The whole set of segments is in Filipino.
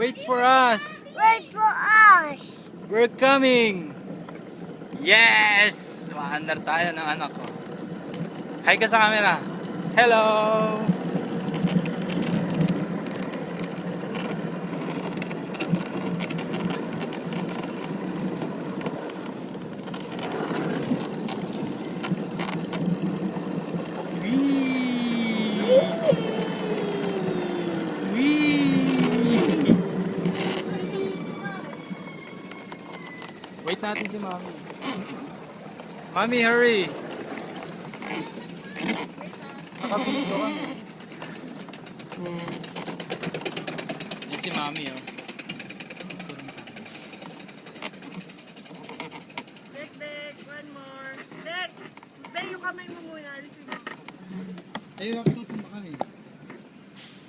Wait for us. Wait for us. We're coming. Yes! Maandar tayo ng anak ko. Hi ka sa camera. Hello! Wait natin si Mami. Mami, hurry! Nakapito kami. Yan si Mami, oh. Dek, one more. Dek, yung kamay mo muna. Alisin mo. Ayun, nakatutumba kami.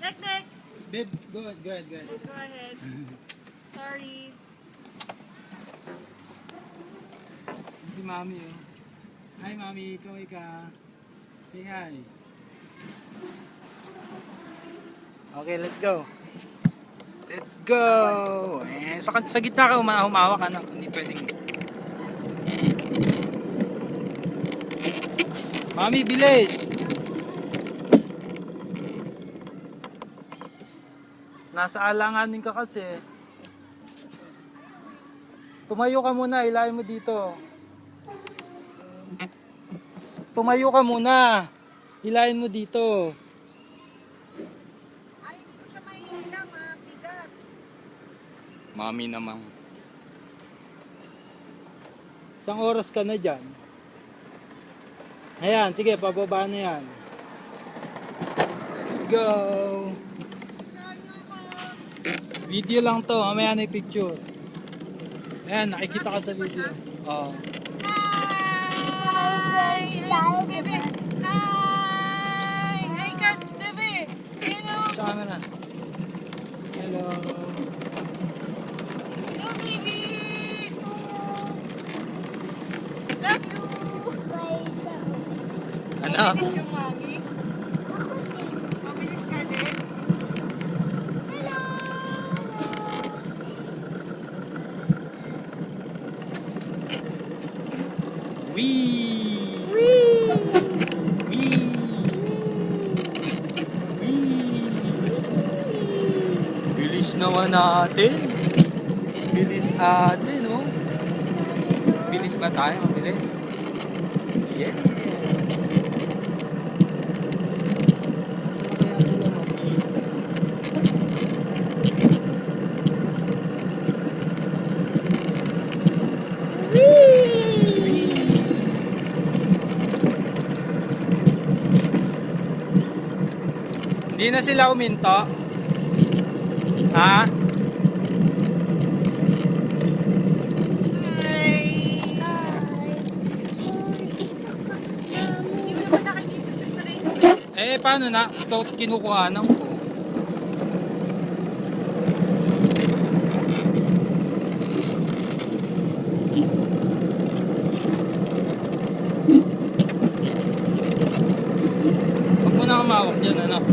Dek. Babe, go ahead. Go ahead. Sorry. Yan si Mami, oh. Hi, Mami. Kaway ka. Say hi. Okay, let's go. Let's go! Eh, sa gitna ka humawak, anak. Hindi pwedeng... Mami, bilis! Nasa alanganin ka kasi. Tumayo ka muna, ilayin mo dito. Tumayo ka muna. Hilahin mo dito. Ay, hindi ko siya mahihila, mabigat. Mami naman. Isang oras ka na dyan. Ayan, sige, pababa na yan. Let's go. Video lang to, mamaya na yung picture. Ayan, nakikita ka sa video. Oh. Hi! Bebe! Hi! Hi ka, Bebe! Hello! Sa camera. Hello. Hello, baby! Love you! Ano? Mabilis yung mami? Mabilis ka din? Hello! Wee! Bilis naman natin. Bilis natin, oh. Bilis ba tayo? Bilis? Yes. Saan na kaya sila makita? Hindi na sila uminto. Ha? Hi! Hindi mo naman nakikita sa train. Eh, paano na? Ito kinukuhanan ko. Huwag mo na kumawak dyan, anak.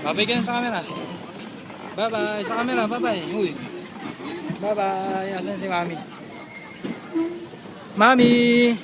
Babay ka na sa camera. Bye-bye. Sa camera, bye-bye. Uy. Bye-bye. Asan si Mami? Mami!